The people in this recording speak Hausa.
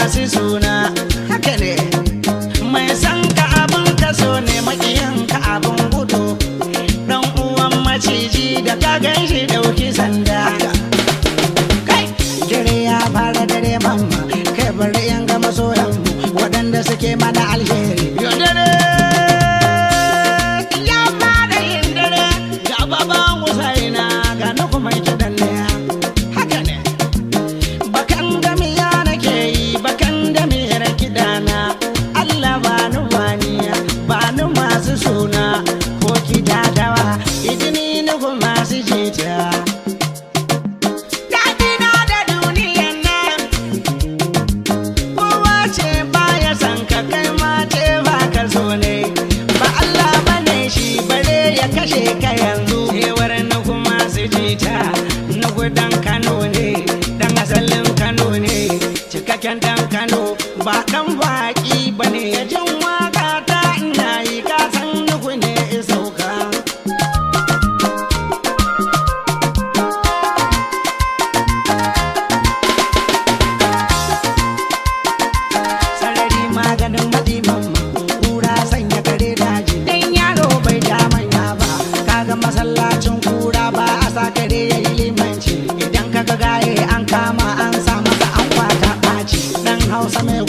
masu suna. Haka ne, mai san ka abin ka so ne, makiyan ka abin gudu. Dan uwan maciji da ka gan shi dauki sanda. Kai, dare ya fara dare mamma, kai bari yan ga masoyan mu waɗanda suke mana alheri. Yo dare ya fara yin dare, ga baban Husaina ga na kuma kiɗan ne. Haka ne, bakan gamiya nake yi, bakan gamiyar kiɗana. Allah bani waniya, bani masu suna ko kiɗa dawa, idini nugu masu jita. Daɗina da duniyan nan, kowa ce baya san ka, kai ma ce ba ka so ne. Ba Allah bane shi bare ya kashe ka yanzu. Hewar nugu masu jita, nugu dan Kano ne, dan asalin Kano ne, cikakken dan Kano, ba dan baki bane. Ya jin waka ta ina yi, ka san nugu ne isauka. Sarari maganin maɗi mamma, kura sanya kare daji. Dan yaro bai ja manya ba, kaga masallacin kura ba a sa kare ya yi limanci. Idan kaga gaye an kama an sa masa an kwata ɓaci. Dan Hausa mai